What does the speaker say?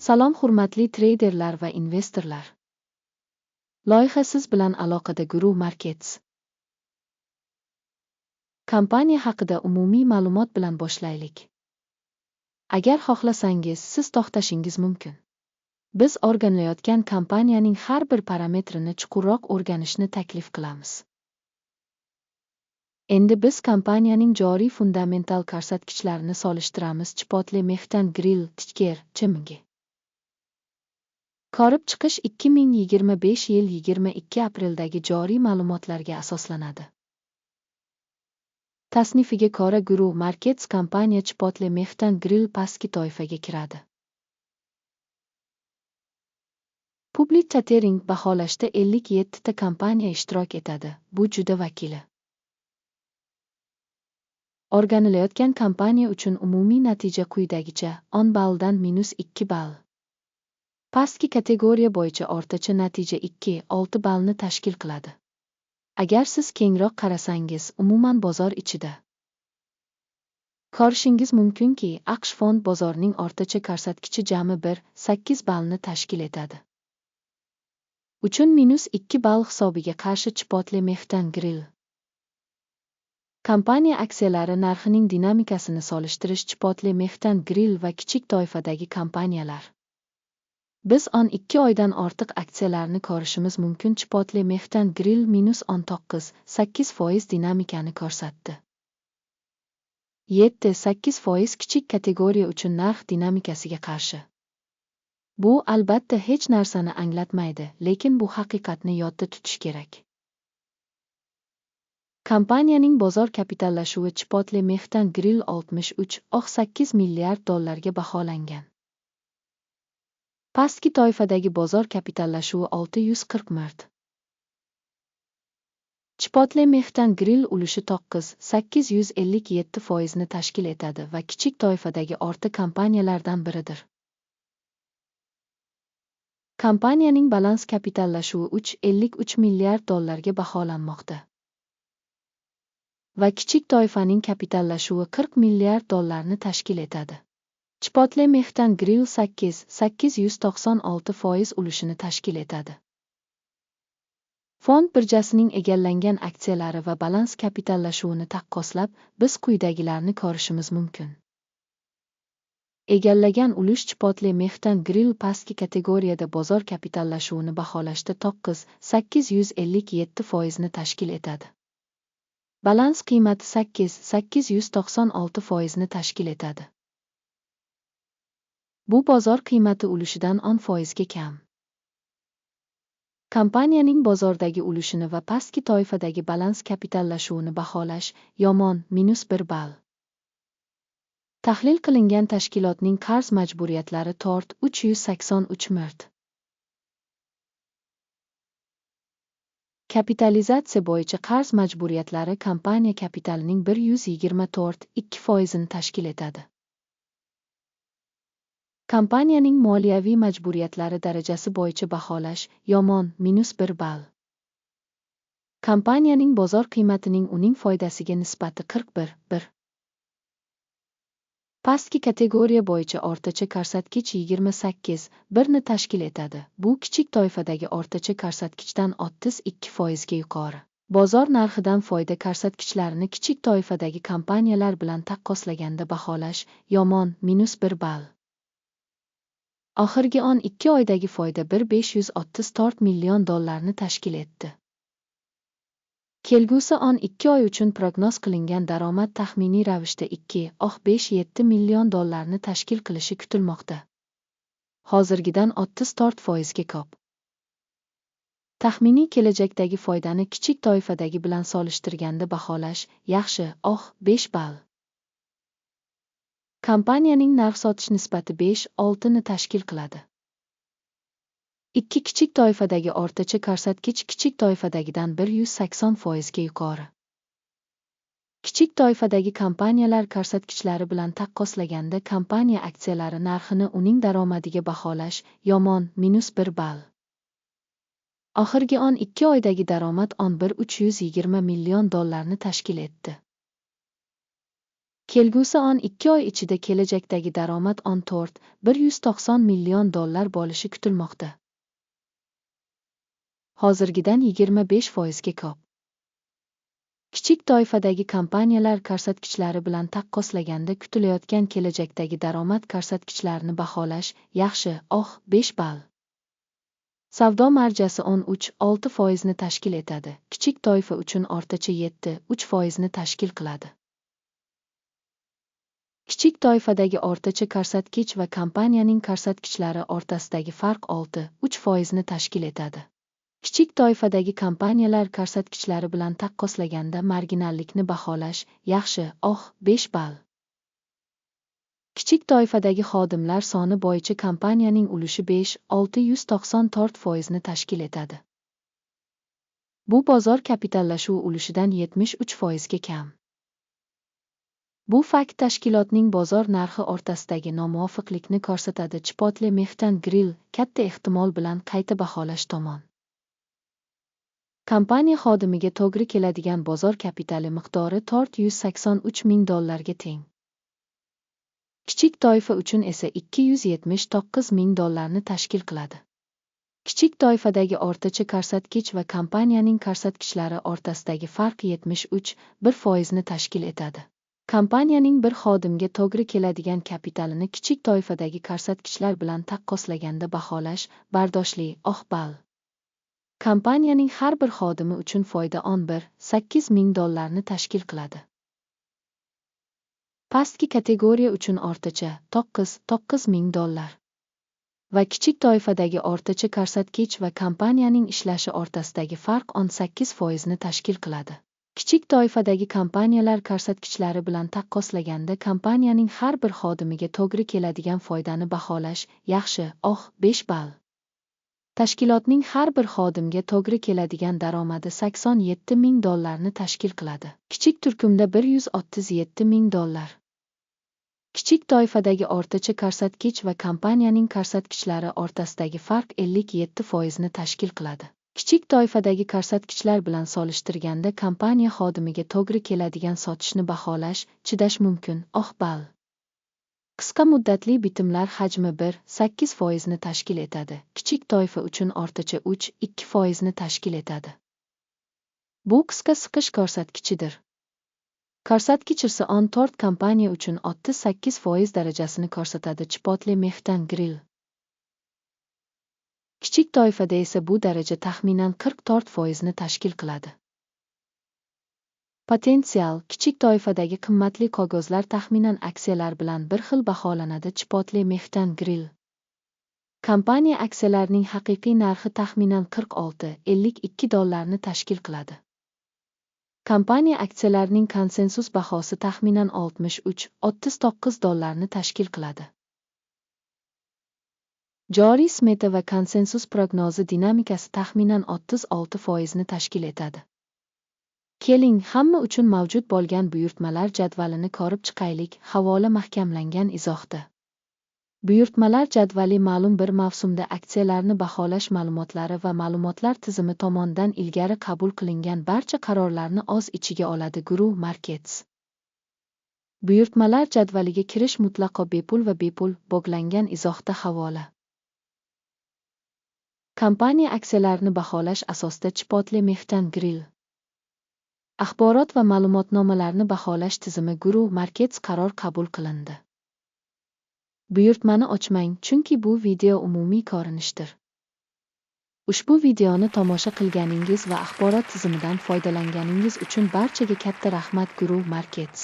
Salom hurmatli treyderlar va investorlar. Loyiha siz bilan aloqada Guru Markets. Kompaniya haqida umumiy ma'lumot bilan boshlaylik. Agar xohlasangiz, siz to'xtashingiz mumkin. Biz o'rganilayotgan kompaniyaning har bir parametrini chuqurroq o'rganishni taklif qilamiz. Endi biz kompaniyaning joriy fundamental ko'rsatkichlarini solishtiramiz. Chipotle Mexican Grill ticker chimgi. Ko'rib chiqish 2025 yil 22 apreldagi joriy ma'lumotlarga asoslanadi. Tasnifiga ko'ra Guru Markets kompaniya Chipotle Mexican Grill pastki toifaga kiradi. Public Chartering baholashda 57 ta kompaniya ishtirok etadi. Bu juda vakili. O'rganilayotgan kompaniya uchun umumiy natija quyidagicha: 10 balldan -2 ball. Pastki kategoriya bo'yicha o'rtacha natija 2-6 ballni tashkil qiladi. Agar siz kengroq qarasangiz, umuman bozor ichida ko'rishingiz mumkinki, AQSh fond bozorining o'rtacha ko'rsatkichi jami 1,8 ballni tashkil etadi. Uchun -2 ball hisobiga qarshi Chipotle Mexican Grill kompaniya aksiyalari narxining dinamikasini solishtirish. Chipotle Mexican Grill va kichik toifadagi kompaniyalar. Biz 12 oydan ortiq aksiyalarni ko'rishimiz mumkin. Chipotle Mexican Grill -19,8% dinamikani ko'rsatdi. 7-8% kichik kategoriya uchun narx dinamikasiga qarshi. Bu albatta hech narsani anglatmaydi, lekin bu haqiqatni yodda tutish kerak. Kompaniyaning bozor kapitallashuvi Chipotle Mexican Grill 63,8 milliard dollarga baholangan. Pastki toifadagi bozor kapitallashuvi 640 milliard. Chipotle Mexican Grill ulushi 9,857% ni tashkil etadi va kichik toifadagi o'rta kompaniyalardan biridir. Kompaniyaning balans kapitallashuvi 3,53 milliard dollarga baholanmoqda. Va kichik toifaning kapitallashuvi 40 milliard dollarni tashkil etadi. Chipotle Mexican Grill 8,896% ulushini tashkil etadi. Fond birjasining egallangan aksiyalari va balans kapitallashuvini taqqoslab, biz quyidagilarni ko'rishimiz mumkin. Egallagan ulush Chipotle Mexican Grill pastki kategoriyada bozor kapitallashuvini baholashda 9,857% ni tashkil etadi. Balans qiymati 8,896% ni tashkil etadi. Bu bozor qiymati ulushidan 10% ga kam. Kompaniyaning bozordagi ulushini va pastki toifadagi balans kapitallashuvini baholash yomon -1 ball. Tahlil qilingan tashkilotning qarz majburiyatlari 383 milliard. Kapitalizatsiya bo'yicha qarz majburiyatlari kompaniya kapitalining 124,2% ni tashkil etadi. Kompaniyaning moliyaviy majburiyatlari darajasi bo'yicha baholash yomon -1 ball. Kompaniyaning bozor qiymatining uning foydasiga nisbati 41,1. Pastki kategoriya bo'yicha o'rtacha ko'rsatkich 28,1 ni tashkil etadi. Bu kichik toifadagi o'rtacha ko'rsatkichdan 32% ga yuqori. Bozor narxidan foyda ko'rsatkichlarini kichik toifadagi kompaniyalar bilan taqqoslaganda baholash yomon -1 ball. Oxirgi 12 oydagi foyda 1,534 million dollarni tashkil etdi. Kelgusi 12 oy uchun prognoz qilingan daromad taxminiy ravishda 2,57 million dollarni tashkil qilishi kutilmoqda. Hozirgidan 34% ga ko'p. Taxminiy kelajakdagi foydani kichik toifadagi bilan solishtirganda baholash yaxshi, 5 ball. Kompaniyaning narx-sotish nisbati 5-6 ni tashkil qiladi. Ikki kichik toifadagi o'rtacha ko'rsatkich kichik toifadagidan 180% ga yuqori. Kichik toifadagi kompaniyalar ko'rsatkichlari bilan taqqoslaganda kompaniya aksiyalari narxini uning daromadiga baholash yomon -1 ball. Oxirgi 12 oydagi daromad 11,320 million dollarni tashkil etdi. Kelgusi 2 oy ichida kelajakdagi daromad 190 million dollar bo'lishi kutilmoqda. Hozirgidan 25% ko'p. Kichik toifadagi kompaniyalar ko'rsatkichlari bilan taqqoslaganda kutilayotgan kelajakdagi daromad ko'rsatkichlarini baholash yaxshi, 5 ball. Savdo marjasi 13,6% tashkil etadi. Kichik toifa uchun o'rtacha 7,3% tashkil qiladi. Kichik toifadagi o'rtacha ko'rsatkich va kompaniyaning ko'rsatkichlari o'rtasidagi farq 6,3% tashkil etadi. Kichik toifadagi kompaniyalar ko'rsatkichlari bilan taqqoslaganda marginallikni baholash yaxshi, 5 ball. Kichik toifadagi xodimlar soni bo'yicha kompaniyaning ulushi 5,694% tashkil etadi. Bu bozor kapitallashuvi ulushidan 73% ga kam. Bu fakt tashkilotning bozor narxi o'rtasidagi nomuvofiqlikni ko'rsatadi. Chipotle Mexican Grill katta ehtimol bilan qayta baholash tomon. Kompaniya xodimiga to'g'ri keladigan bozor kapitali miqdori $483 ming ga teng. Kichik toifa uchun esa $279 ming tashkil qiladi. Kichik toifadagi o'rtacha ko'rsatkich va kompaniyaning ko'rsatkichlari o'rtasidagi farq 73% tashkil etadi. Kompaniyaning bir xodimga to'g'ri keladigan kapitalini kichik toifadagi ko'rsatkichlar bilan taqqoslaganda baholash bardoshli, 10 ball. Kompaniyaning har bir xodimi uchun foyda $11,8 ming tashkil qiladi. Pastki kategoriya uchun o'rtacha $9 ming va kichik toifadagi o'rtacha ko'rsatkich va kompaniyaning ishlashi o'rtasidagi farq 18% tashkil qiladi. Kichik toifadagi kompaniyalar ko'rsatkichlari bilan taqqoslaganda kompaniyaning har bir xodimiga to'g'ri keladigan foydani baholash yaxshi, 5 ball. Tashkilotning har bir xodimga to'g'ri keladigan daromadi $87 ming tashkil qiladi. Kichik turkumda $137 ming. Kichik toifadagi o'rtacha ko'rsatkich va kompaniyaning ko'rsatkichlari o'rtasidagi farq 57% tashkil qiladi. Kichik toifadagi ko'rsatkichlar bilan solishtirganda kompaniya xodimiga to'g'ri keladigan sotishni baholash chidash mumkin, 10 ball. Qisqa muddatli bitimlar hajmi 8% tashkil etadi. Kichik toifa uchun o'rtacha 2% tashkil etadi. Bu qisqa siqish ko'rsatkichidir. Ko'rsatkich esa 14 kompaniya uchun 38% darajasini ko'rsatadi. Chipotle Mexican Grill. Kichik toifada esa bu daraja taxminan 44% tashkil qiladi. Potensial kichik toifadagi qimmatli qog'ozlar taxminan aksiyalar bilan bir xil baholanadi. Chipotle Mexican Grill. Kompaniya aksiyalarining haqiqiy narxi taxminan $46-52 tashkil qiladi. Kompaniya aksiyalarining konsensus bahosi taxminan $63-39 tashkil qiladi. Joriy smeta va konsensus prognozi dinamikasi taxminan 36% tashkil etadi. Keling, hamma uchun mavjud bo'lgan buyurtmalar jadvalini ko'rib chiqaylik. Havola mahkamlangan izohda. Buyurtmalar jadvali ma'lum bir mavsumda aksiyalarni baholash ma'lumotlari va ma'lumotlar tizimi tomonidan ilgari qabul qilingan barcha qarorlarni o'z ichiga oladi. Guru Markets. Buyurtmalar jadvaliga kirish mutlaqo bepul va bepul bog'langan izohda havola. Kompaniya aksiyalarini baholash asosida Chipotle Mexican Grill. Axborot va ma'lumotnomalarni baholash tizimi Guru Markets qaror qabul qilindi. Buyurtmani ochmang, chunki bu video umumiy ko'rinishdir. Ushbu videoni tomosha qilganingiz va axborot tizimidan foydalanganingiz uchun barchaga katta rahmat. Guru Markets.